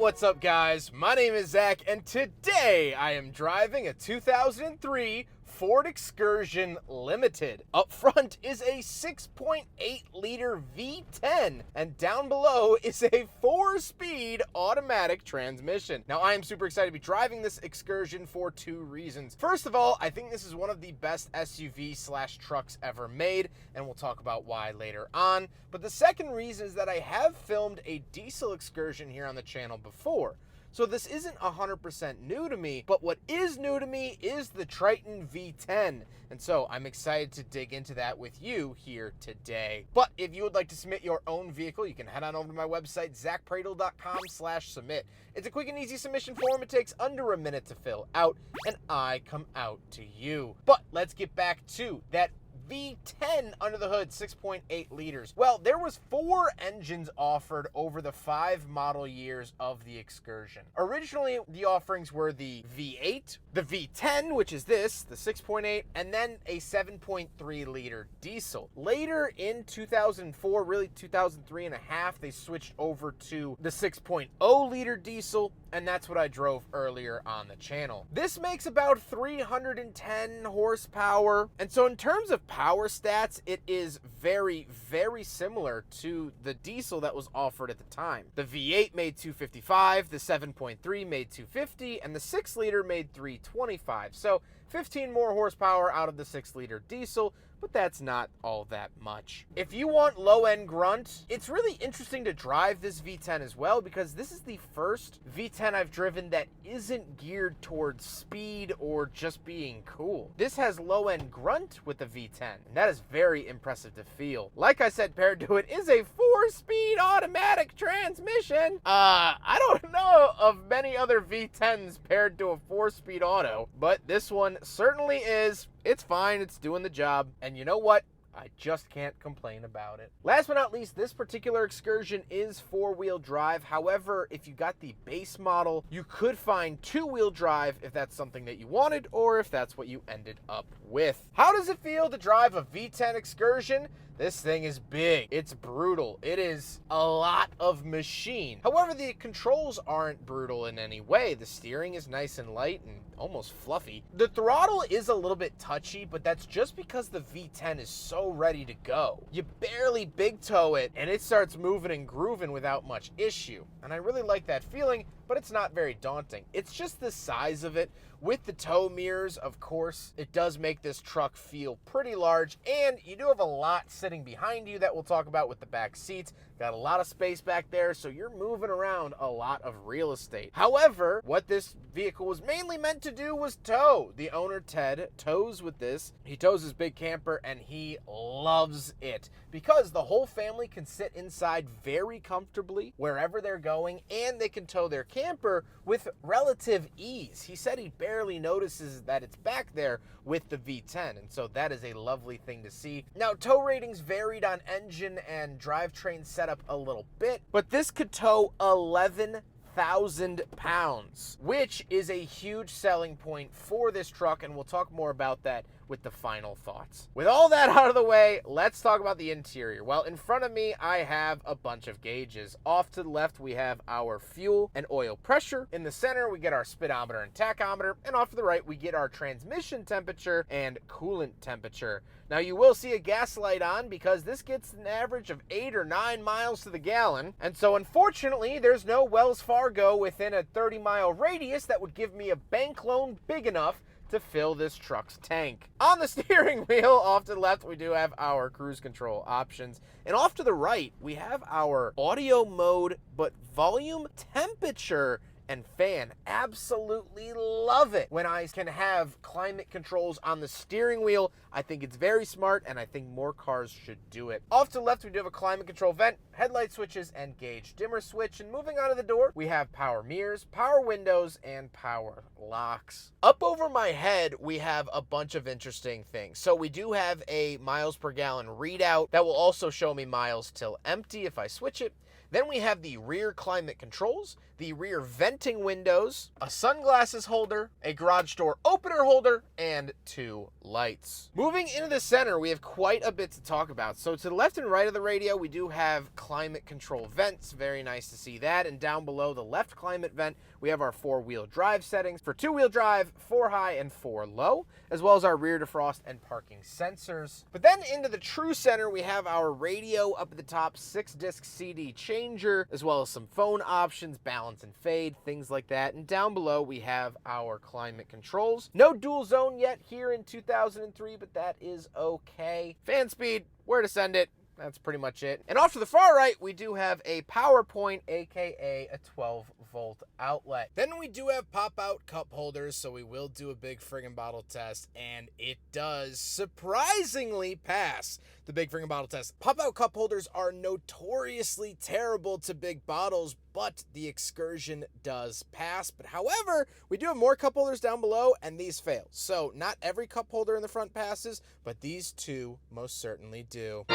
What's up, guys? My name is Zach, and today I am driving a 2003 Ford Excursion Limited. Up front is a 6.8-liter V10, and down below is a 4-speed automatic transmission. Now, I am super excited to be driving this Excursion for two reasons. First of all, I think this is one of the best SUV/trucks ever made, and we'll talk about why later on. But the second reason is that I have filmed a diesel Excursion here on the channel before. So this isn't 100% new to me, but what is new to me is the Triton V10. And so I'm excited to dig into that with you here today. But if you would like to submit your own vehicle, you can head on over to my website, zackpradel.com/submit. It's a quick and easy submission form. It takes under a minute to fill out, and I come out to you. But let's get back to that V10 under the hood, 6.8 liters. Well, there was 4 engines offered over the 5 model years of the Excursion. Originally, the offerings were the V8, the V10, which is this, the 6.8, and then a 7.3 liter diesel. Later in 2004, really 2003 and a half, they switched over to the 6.0 liter diesel, and that's what I drove earlier on the channel. This makes about 310 horsepower, and so in terms of power stats, it is very, very similar to the diesel that was offered at the time. The V8 made 255, the 7.3 made 250, and the 6 liter made 325. So 15 more horsepower out of the 6 liter diesel, but that's not all that much. If you want low-end grunt, it's really interesting to drive this V10 as well, because this is the first V10 I've driven that isn't geared towards speed or just being cool. This has low-end grunt with the V10, and that is very impressive to feel. Like I said, paired to it is a 4-speed automatic transmission. I don't know of many other V10s paired to a 4-speed auto, but this one certainly is. It's fine, it's doing the job, and you know what? I just can't complain about it. Last but not least, this particular Excursion is 4-wheel drive. However, if you got the base model, you could find 2-wheel drive if that's something that you wanted, or if that's what you ended up with. How does it feel to drive a V10 Excursion? This thing is big. It's brutal. It is a lot of machine. However, the controls aren't brutal in any way. The steering is nice and light and almost fluffy. The throttle is a little bit touchy, but that's just because the V10 is so ready to go. You barely big toe it, and it starts moving and grooving without much issue. And I really like that feeling, but it's not very daunting. It's just the size of it. With the tow mirrors, of course, it does make this truck feel pretty large, and you do have a lot sitting behind you that we'll talk about with the back seats. Got a lot of space back there, so you're moving around a lot of real estate. However, what this vehicle was mainly meant to do was tow. The owner, Ted, tows with this. He tows his big camper, and he loves it because the whole family can sit inside very comfortably wherever they're going, and they can tow their camper with relative ease. He said he barely notices that it's back there with the V10, and so that is a lovely thing to see. Now, tow ratings varied on engine and drivetrain setup a little bit, but this could tow 11,000 pounds, which is a huge selling point for this truck, and we'll talk more about that with the final thoughts. With all that out of the way, let's talk about the interior. Well, in front of me, I have a bunch of gauges. Off to the left, we have our fuel and oil pressure. In the center, we get our speedometer and tachometer. And off to the right, we get our transmission temperature and coolant temperature. Now, you will see a gas light on because this gets an average of 8 or 9 miles to the gallon. And so, unfortunately, there's no Wells Fargo within a 30-mile radius that would give me a bank loan big enough to fill this truck's tank. On the steering wheel, off to the left, we do have our cruise control options. And off to the right, we have our audio mode, but volume, temperature, and fan. Absolutely love it when I can have climate controls on the steering wheel. I think it's very smart, and I think more cars should do it. Off to the left, we do have a climate control vent, headlight switches, and gauge dimmer switch. And moving on to the door, we have power mirrors, power windows, and power locks. Up over my head, we have a bunch of interesting things. So we do have a miles per gallon readout that will also show me miles till empty if I switch it. Then we have the rear climate controls. the rear venting windows, a sunglasses holder, a garage door opener holder, and 2 lights. Moving into the center, we have quite a bit to talk about. So to the left and right of the radio, we do have climate control vents. Very nice to see that. And down below the left climate vent, we have our 4-wheel drive settings for 2-wheel drive, 4 high and 4 low, as well as our rear defrost and parking sensors. But then into the true center, we have our radio up at the top, 6-disc CD changer, as well as some phone options, balance and fade, things like that. And down below, we have our climate controls. No dual zone yet here in 2003, but that is okay. Fan speed, where to send it. That's pretty much it. And off to the far right, we do have a power point, aka a 12-volt outlet. Then we do have pop-out cup holders, so we will do a big friggin' bottle test, and it does surprisingly pass the big friggin' bottle test. Pop-out cup holders are notoriously terrible to big bottles, but the Excursion does pass. But however, we do have more cup holders down below, and these fail. So not every cup holder in the front passes, but these 2 most certainly do.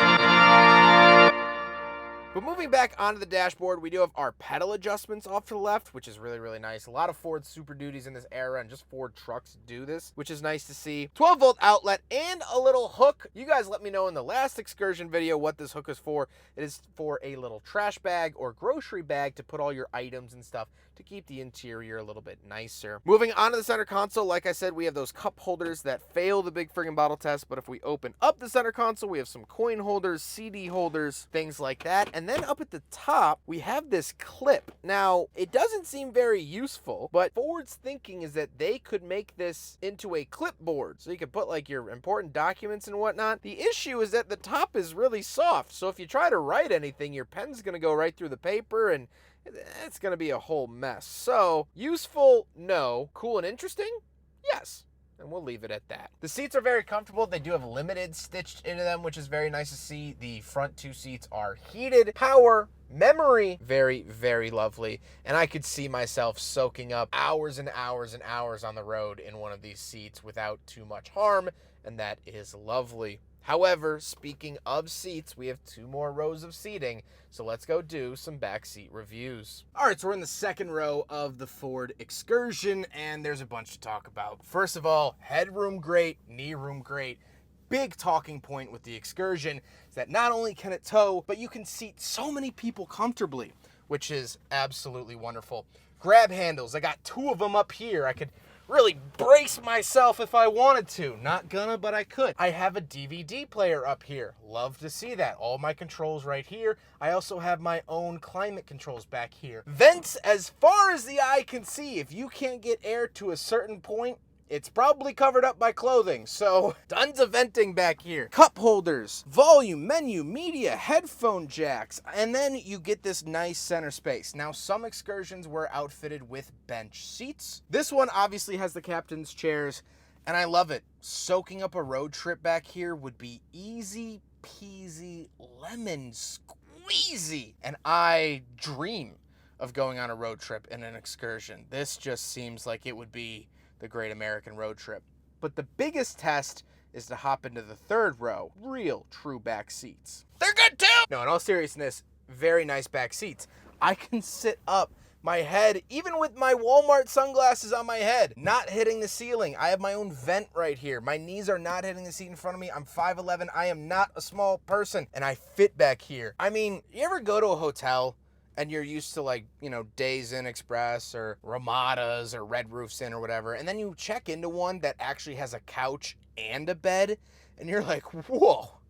But moving back onto the dashboard, we do have our pedal adjustments off to the left, which is really, really nice. A lot of Ford Super Duties in this era, and just Ford trucks do this, which is nice to see. 12-volt outlet and a little hook. You guys let me know in the last Excursion video what this hook is for. It is for a little trash bag or grocery bag to put all your items and stuff to keep the interior a little bit nicer. Moving on to the center console, like I said, we have those cup holders that fail the big friggin' bottle test, but if we open up the center console, we have some coin holders, CD holders, things like that. And then up at the top, we have this clip. Now, it doesn't seem very useful, but Ford's thinking is that they could make this into a clipboard, so you could put like your important documents and whatnot. The issue is that the top is really soft, so if you try to write anything, your pen's gonna go right through the paper, and it's going to be a whole mess. So, useful, no. Cool and interesting? Yes. And we'll leave it at that. The seats are very comfortable. They do have limited stitched into them, which is very nice to see. The front 2 seats are heated. Power, memory, very, very lovely. And I could see myself soaking up hours and hours and hours on the road in one of these seats without too much harm, and that is lovely. However, speaking of seats, we have 2 more rows of seating, so let's go do some backseat reviews. All right, so we're in the second row of the Ford Excursion, and there's a bunch to talk about. First of all, headroom great, knee room great. Big talking point with the Excursion is that not only can it tow, but you can seat so many people comfortably, which is absolutely wonderful. Grab handles, I got 2 of them up here. I could really brace myself if I wanted to. Not gonna, but I could. I have a DVD player up here. Love to see that. All my controls right here. I also have my own climate controls back here. Vents as far as the eye can see. If you can't get air to a certain point, it's probably covered up by clothing, so tons of venting back here. Cup holders, volume, menu, media, headphone jacks, and then you get this nice center space. Now, some Excursions were outfitted with bench seats. This one obviously has the captain's chairs, and I love it. Soaking up a road trip back here would be easy peasy lemon squeezy, and I dream of going on a road trip in an Excursion. This just seems like it would be the great American road trip. But the biggest test is to hop into the third row. Real true back seats. They're good too! No, in all seriousness, very nice back seats. I can sit up, my head, even with my Walmart sunglasses on my head, not hitting the ceiling. I have my own vent right here. My knees are not hitting the seat in front of me. I'm 5'11". I am not a small person, and I fit back here. I mean, you ever go to a hotel and you're used to, like, you know, Days Inn Express or Ramadas or Red Roofs Inn or whatever, and then you check into one that actually has a couch and a bed, and you're like, whoa,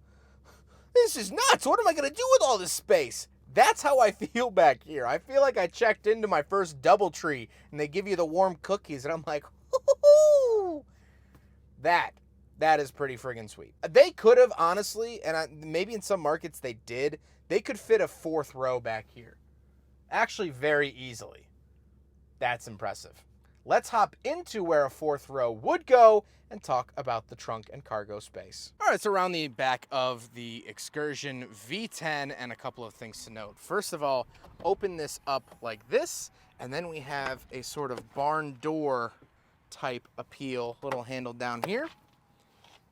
this is nuts. What am I going to do with all this space? That's how I feel back here. I feel like I checked into my first DoubleTree, and they give you the warm cookies, and I'm like, hoo-hoo-hoo. That is pretty friggin' sweet. They could have, honestly, and maybe in some markets they did, they could fit a 4th row back here. Actually, very easily. That's impressive. Let's hop into where a 4th row would go and talk about the trunk and cargo space. All right, so around the back of the Excursion V10, and a couple of things to note. First of all, open this up like this, and then we have a sort of barn door type appeal, little handle down here.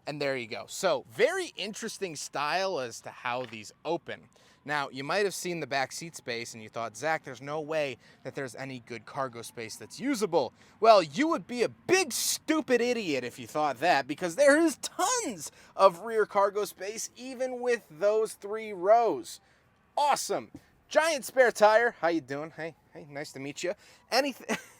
And there you go. So very interesting style as to how these open. Now, you might have seen the back seat space and you thought, Zach, there's no way that there's any good cargo space that's usable. Well, you would be a big stupid idiot if you thought that, because there is tons of rear cargo space even with those 3 rows. Awesome. Giant spare tire. How you doing? Hey, nice to meet you.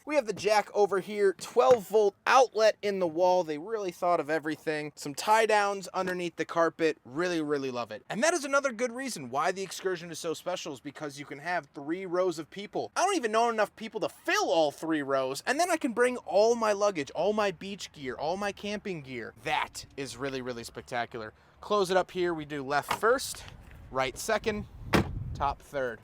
We have the jack over here, 12-volt outlet in the wall. They really thought of everything. Some tie downs underneath the carpet. Really, really love it. And that is another good reason why the Excursion is so special, is because you can have 3 rows of people. I don't even know enough people to fill all 3 rows, and then I can bring all my luggage, all my beach gear, all my camping gear. That is really, really spectacular. Close it up here. We do left first, right second, top third.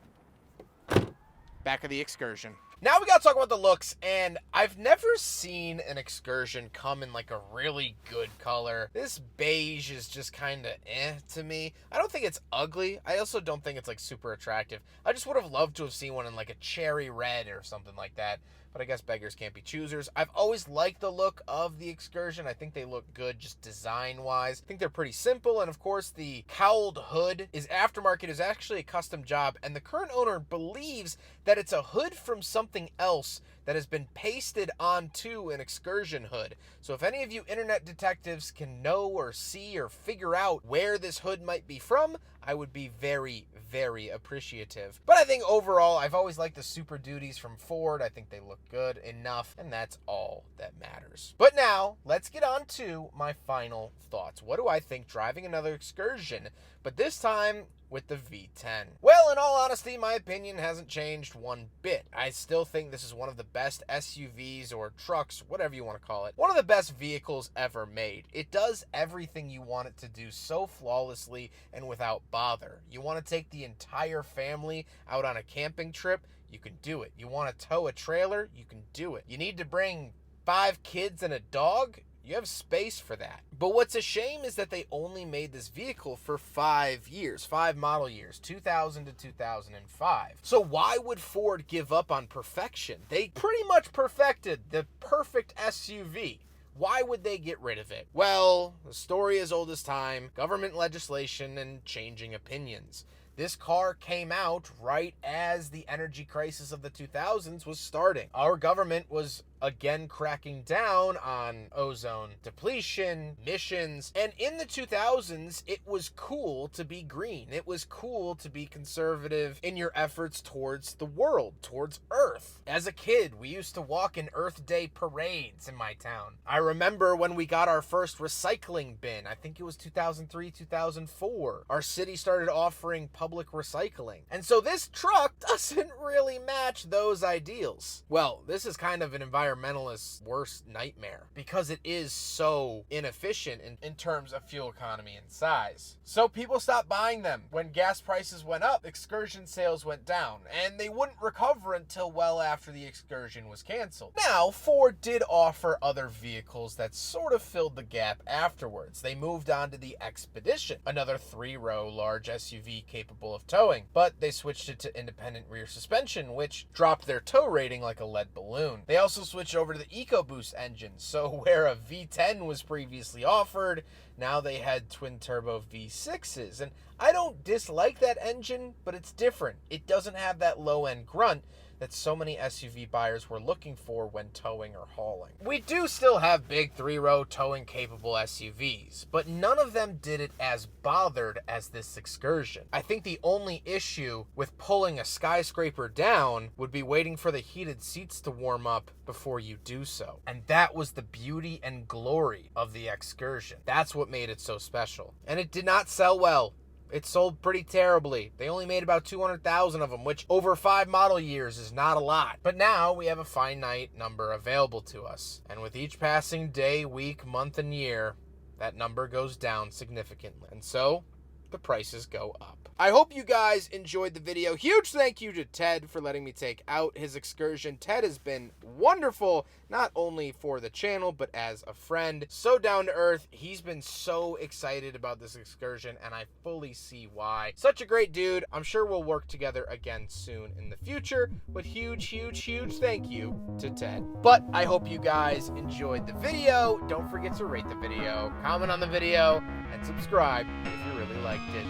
Back of the Excursion. Now we gotta talk about the looks, and I've never seen an Excursion come in like a really good color. This beige is just kind of to me. I don't think it's ugly. I also don't think it's like super attractive. I just would have loved to have seen one in like a cherry red or something like that. But I guess beggars can't be choosers. I've always liked the look of the Excursion. I think they look good just design-wise. I think they're pretty simple, and of course the cowled hood is aftermarket. Is actually a custom job, and the current owner believes that it's a hood from something else that has been pasted onto an Excursion hood. So if any of you internet detectives can know or see or figure out where this hood might be from, I would be very, very appreciative. But I think overall, I've always liked the Super Duties from Ford. I think they look good enough, and that's all that matters. But now, let's get on to my final thoughts. What do I think driving another Excursion, but this time with the V10? Well, in all honesty, my opinion hasn't changed one bit. I still think this is one of the best SUVs or trucks, whatever you want to call it. One of the best vehicles ever made. It does everything you want it to do so flawlessly and without bother. You want to take the entire family out on a camping trip? You can do it. You want to tow a trailer? You can do it. You need to bring 5 kids and a dog? You have space for that. But what's a shame is that they only made this vehicle for 5 years, 5 model years, 2000 to 2005. So why would Ford give up on perfection? They pretty much perfected the perfect SUV. Why would they get rid of it? Well, the story as old as time, government legislation, and changing opinions. This car came out right as the energy crisis of the 2000s was starting. Our government was again cracking down on ozone depletion, emissions, and in the 2000s, it was cool to be green. It was cool to be conservative in your efforts towards the world, towards Earth. As a kid, we used to walk in Earth Day parades in my town. I remember when we got our first recycling bin. I think it was 2003, 2004. Our city started offering public recycling. And so this truck doesn't really match those ideals. Well, this is kind of an environmentalist's worst nightmare because it is so inefficient in terms of fuel economy and size. So people stopped buying them. When gas prices went up, Excursion sales went down, and they wouldn't recover until well after the Excursion was canceled. Now, Ford did offer other vehicles that sort of filled the gap afterwards. They moved on to the Expedition, another 3-row large SUV capable of towing, but they switched it to independent rear suspension, which dropped their tow rating like a lead balloon. They also switched over to the EcoBoost engine, so where a V10 was previously offered, now they had twin-turbo V6s, and I don't dislike that engine, but it's different. It doesn't have that low-end grunt that so many SUV buyers were looking for when towing or hauling. We do still have big 3-row towing capable SUVs, but none of them did it as bothered as this Excursion. I think the only issue with pulling a skyscraper down would be waiting for the heated seats to warm up before you do so. And that was the beauty and glory of the Excursion. That's what made it so special. And it did not sell well. It sold pretty terribly. They only made about 200,000 of them, which over 5 model years is not a lot. But now we have a finite number available to us. And with each passing day, week, month, and year, that number goes down significantly. And so the prices go up. I hope you guys enjoyed the video. Huge thank you to Ted for letting me take out his Excursion. Ted has been wonderful, not only for the channel, but as a friend. So down to earth. He's been so excited about this Excursion, and I fully see why. Such a great dude. I'm sure we'll work together again soon in the future, but huge, huge, huge thank you to Ted. But I hope you guys enjoyed the video. Don't forget to rate the video, comment on the video, and subscribe if you really liked it.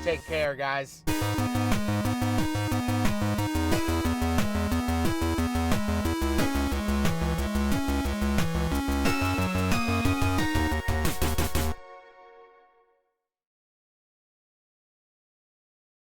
Take care, guys.